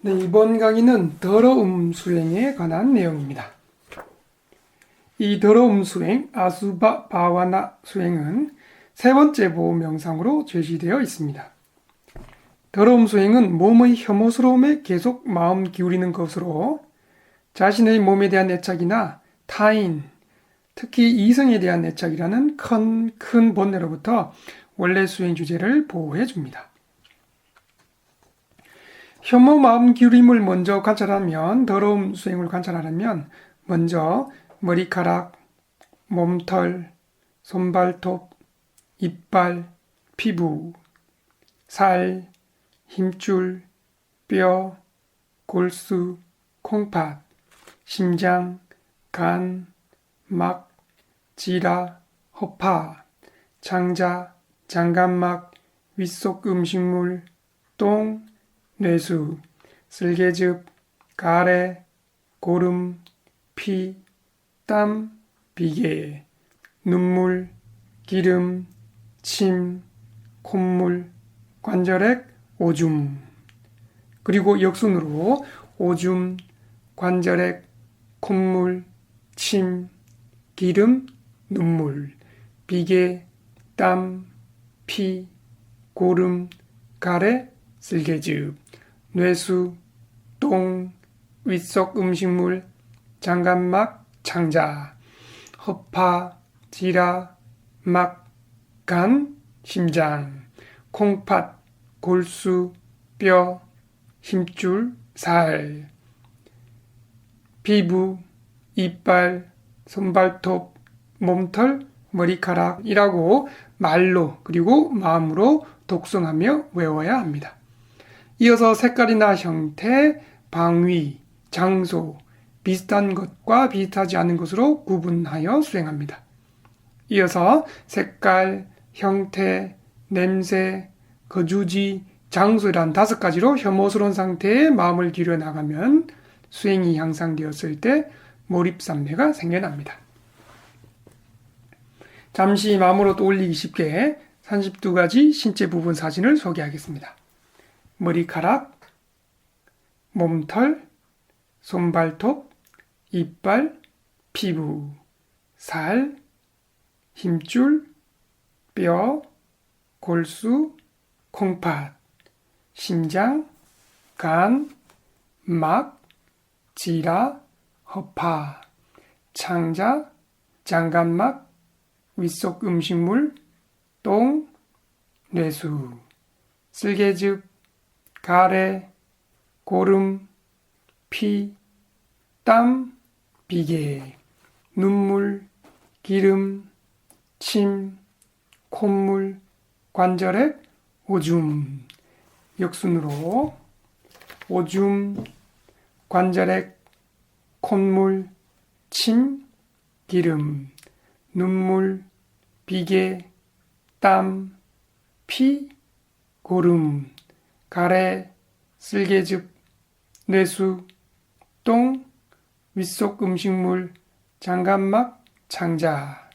네, 이번 강의는 더러움 수행에 관한 내용입니다. 이 더러움 수행, 아수바 바와나 수행은 세 번째 보호 명상으로 제시되어 있습니다. 더러움 수행은 몸의 혐오스러움에 계속 마음 기울이는 것으로 자신의 몸에 대한 애착이나 타인, 특히 이성에 대한 애착이라는 큰 번뇌로부터 원래 수행 주제를 보호해 줍니다. 혐오 마음 기울임을 먼저 관찰하면, 더러움 수행을 관찰하려면 먼저 머리카락, 몸털, 손발톱, 이빨, 피부, 살, 힘줄, 뼈, 골수, 콩팥, 심장, 간, 막, 지라, 허파, 창자, 장간막, 윗속 음식물, 똥, 뇌수, 쓸개즙, 가래, 고름, 피, 땀, 비계, 눈물, 기름, 침, 콧물, 관절액, 오줌. 그리고 역순으로 오줌, 관절액, 콧물, 침, 기름, 눈물, 비계, 땀, 피, 고름, 가래, 쓸개즙, 뇌수, 똥, 윗속 음식물, 장간막, 창자, 허파, 지라, 막, 간, 심장, 콩팥, 골수, 뼈, 힘줄, 살, 피부, 이빨, 손발톱, 몸털, 머리카락이라고 말로 그리고 마음으로 독성하며 외워야 합니다. 이어서 색깔이나 형태, 방위, 장소, 비슷한 것과 비슷하지 않은 것으로 구분하여 수행합니다. 이어서 색깔, 형태, 냄새, 거주지, 장소란 5가지로 혐오스러운 상태에 마음을 기울여 나가면 수행이 향상되었을 때 몰입삼매가 생겨납니다. 잠시 마음으로 떠올리기 쉽게 32가지 신체 부분 사진을 소개하겠습니다. 머리카락, 몸털, 손발톱, 이빨, 피부, 살, 힘줄, 뼈, 골수, 콩팥, 심장, 간, 막, 지라, 허파, 창자, 장간막, 윗속 음식물, 똥, 뇌수, 쓸개즙, 가래, 고름, 피, 땀, 비계, 눈물, 기름, 침, 콧물, 관절액, 오줌. 역순으로 오줌, 관절액, 콧물, 침, 기름, 눈물, 비계, 땀, 피, 고름, 가래, 쓸개즙, 뇌수, 똥, 윗속 음식물, 장간막, 창자,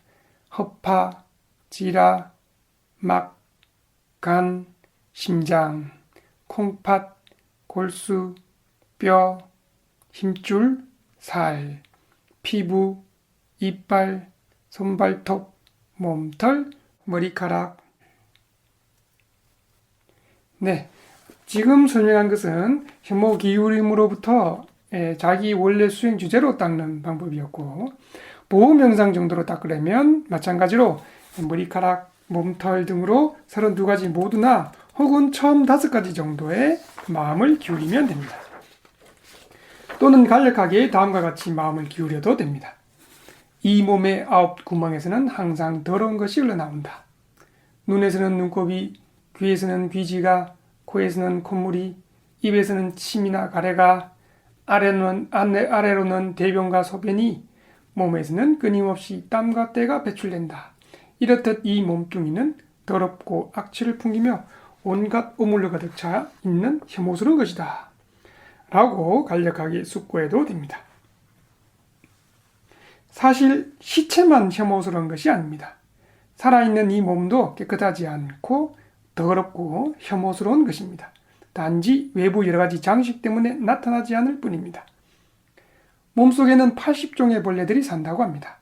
허파, 지라, 막, 간, 심장, 콩팥, 골수, 뼈, 힘줄, 살, 피부, 이빨, 손발톱, 몸털, 머리카락. 네, 지금 설명한 것은 혐오 기울임으로부터 자기 원래 수행 주제로 닦는 방법이었고, 보호 명상 정도로 닦으려면 마찬가지로 머리카락, 몸털 등으로 32가지 모두나 혹은 처음 5가지 정도의 마음을 기울이면 됩니다. 또는 간략하게 다음과 같이 마음을 기울여도 됩니다. 이 몸의 9구멍에서는 항상 더러운 것이 흘러나온다. 눈에서는 눈곱이, 귀에서는 귀지가, 코에서는 콧물이, 입에서는 침이나 가래가, 아래로는 대변과 소변이, 몸에서는 끊임없이 땀과 때가 배출된다. 이렇듯 이 몸뚱이는 더럽고 악취를 풍기며 온갖 오물로 가득 차 있는 혐오스러운 것이다. 라고 간략하게 숙고해도 됩니다. 사실 시체만 혐오스러운 것이 아닙니다. 살아있는 이 몸도 깨끗하지 않고 더럽고 혐오스러운 것입니다. 단지 외부 여러 가지 장식 때문에 나타나지 않을 뿐입니다. 몸속에는 80종의 벌레들이 산다고 합니다.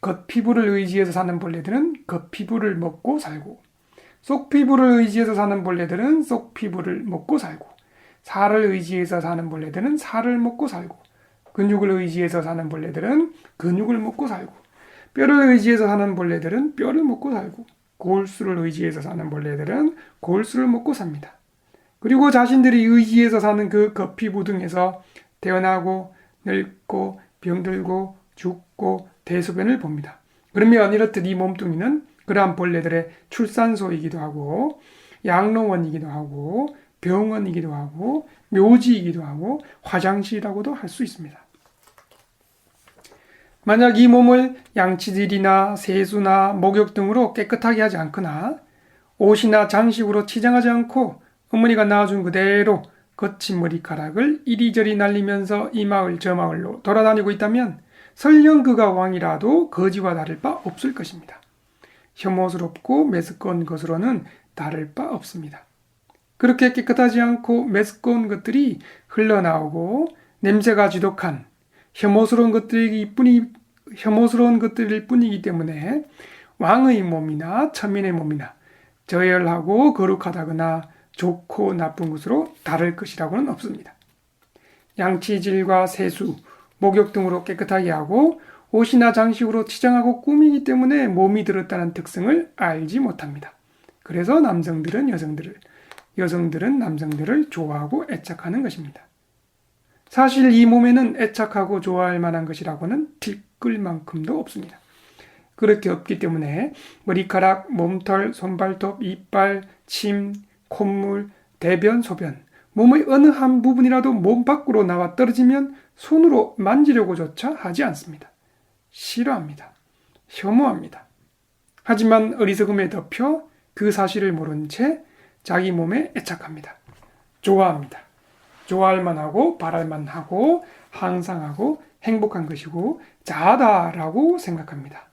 겉피부를 의지해서 사는 벌레들은 겉피부를 먹고 살고, 속피부를 의지해서 사는 벌레들은 속피부를 먹고 살고, 살을 의지해서 사는 벌레들은 살을 먹고 살고, 근육을 의지해서 사는 벌레들은 근육을 먹고 살고, 뼈를 의지해서 사는 벌레들은 뼈를 먹고 살고, 골수를 의지해서 사는 벌레들은 골수를 먹고 삽니다. 그리고 자신들이 의지해서 사는 그 겉피부 등에서 태어나고 늙고 병들고 죽고 대소변을 봅니다. 그러면 이렇듯 이 몸뚱이는 그러한 벌레들의 출산소이기도 하고 양로원이기도 하고 병원이기도 하고 묘지이기도 하고 화장실이라고도 할 수 있습니다. 만약 이 몸을 양치질이나 세수나 목욕 등으로 깨끗하게 하지 않거나 옷이나 장식으로 치장하지 않고 어머니가 낳아준 그대로 거친 머리카락을 이리저리 날리면서 이 마을 저 마을로 돌아다니고 있다면 설령 그가 왕이라도 거지와 다를 바 없을 것입니다. 혐오스럽고 메스꺼운 것으로는 다를 바 없습니다. 그렇게 깨끗하지 않고 메스꺼운 것들이 흘러나오고 냄새가 지독한 혐오스러운 것들일 뿐이기 때문에 왕의 몸이나 천민의 몸이나 저열하고 거룩하다거나 좋고 나쁜 것으로 다를 것이라고는 없습니다. 양치질과 세수, 목욕 등으로 깨끗하게 하고 옷이나 장식으로 치장하고 꾸미기 때문에 몸이 들었다는 특성을 알지 못합니다. 그래서 남성들은 여성들을, 여성들은 남성들을 좋아하고 애착하는 것입니다. 사실 이 몸에는 애착하고 좋아할 만한 것이라고는 틸끌만큼도 없습니다. 그렇게 없기 때문에 머리카락, 몸털, 손발톱, 이빨, 침, 콧물, 대변, 소변, 몸의 어느 한 부분이라도 몸 밖으로 나와 떨어지면 손으로 만지려고조차 하지 않습니다. 싫어합니다. 혐오합니다. 하지만 어리석음에 덮여 그 사실을 모른 채 자기 몸에 애착합니다. 좋아합니다. 좋아할 만하고 바랄 만하고 항상 하고 행복한 것이고 자아다라고 생각합니다.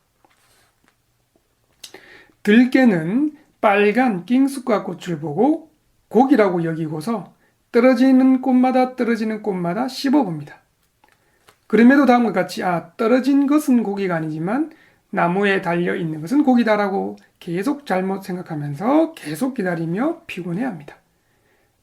들깨는 빨간 낑쑥과 꽃을 보고 고기라고 여기고서 떨어지는 꽃마다 씹어봅니다. 그럼에도 다음과 같이 떨어진 것은 고기가 아니지만 나무에 달려있는 것은 고기다라고 계속 잘못 생각하면서 계속 기다리며 피곤해합니다.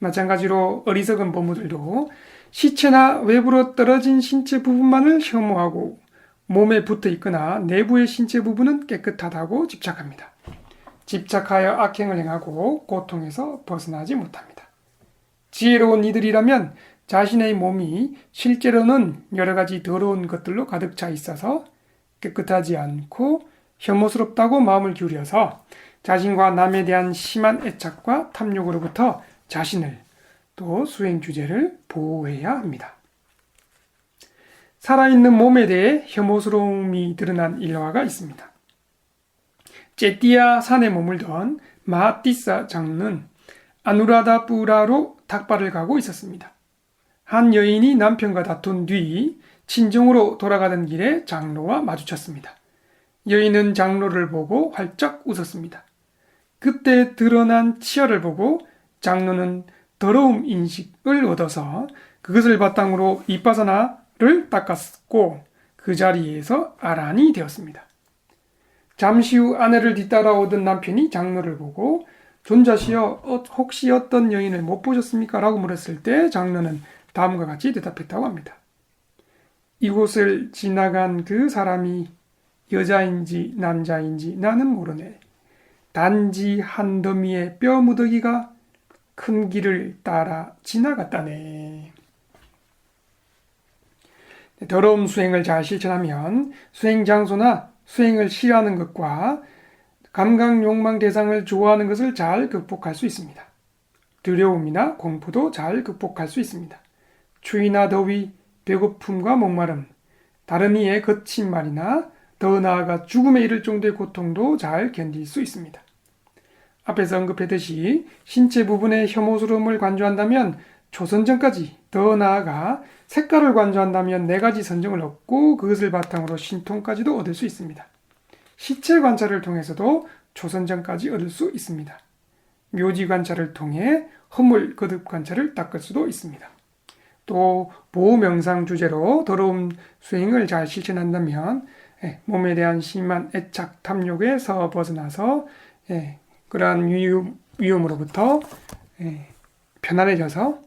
마찬가지로 어리석은 범우들도 시체나 외부로 떨어진 신체 부분만을 혐오하고 몸에 붙어 있거나 내부의 신체 부분은 깨끗하다고 집착합니다. 집착하여 악행을 행하고 고통에서 벗어나지 못합니다. 지혜로운 이들이라면 자신의 몸이 실제로는 여러 가지 더러운 것들로 가득 차 있어서 깨끗하지 않고 혐오스럽다고 마음을 기울여서 자신과 남에 대한 심한 애착과 탐욕으로부터 자신을 또 수행 주제를 보호해야 합니다. 살아있는 몸에 대해 혐오스러움이 드러난 일화가 있습니다. 제띠아 산에 머물던 마티사 장로는 아누라다푸라로 닭발을 가고 있었습니다. 한 여인이 남편과 다툰 뒤 친정으로 돌아가던 길에 장로와 마주쳤습니다. 여인은 장로를 보고 활짝 웃었습니다. 그때 드러난 치열을 보고 장로는 더러움 인식을 얻어서 그것을 바탕으로 이빠사나를 닦았고 그 자리에서 아란이 되었습니다. 잠시 후 아내를 뒤따라오던 남편이 장로를 보고 존자시여 혹시 어떤 여인을 못 보셨습니까? 라고 물었을 때 장로는 다음과 같이 대답했다고 합니다. 이곳을 지나간 그 사람이 여자인지 남자인지 나는 모르네. 단지 한 더미의 뼈 무더기가 큰 길을 따라 지나갔다네. 더러움 수행을 잘 실천하면 수행 장소나 수행을 싫어하는 것과 감각 욕망 대상을 좋아하는 것을 잘 극복할 수 있습니다. 두려움이나 공포도 잘 극복할 수 있습니다. 추위나 더위, 배고픔과 목마름, 다른 이의 거친 말이나 더 나아가 죽음에 이를 정도의 고통도 잘 견딜 수 있습니다. 앞에서 언급했듯이 신체 부분의 혐오스러움을 관조한다면 초선정까지, 더 나아가 색깔을 관조한다면 4가지 선정을 얻고 그것을 바탕으로 신통까지도 얻을 수 있습니다. 시체 관찰을 통해서도 초선정까지 얻을 수 있습니다. 묘지 관찰을 통해 허물 거듭 관찰을 닦을 수도 있습니다. 또 보호 명상 주제로 더러움 수행을 잘 실천한다면 몸에 대한 심한 애착 탐욕에서 벗어나서 그러한 위험으로부터 편안해져서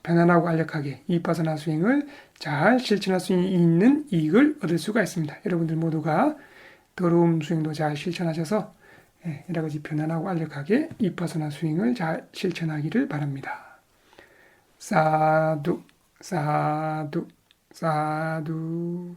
편안하고 안락하게 이빠서나 수행을 잘 실천할 수 있는 이익을 얻을 수가 있습니다. 여러분들 모두가 더러움 수행도 잘 실천하셔서 여러 가지 편안하고 안락하게 이빠서나 수행을 잘 실천하기를 바랍니다. 사두, 사두, 사두.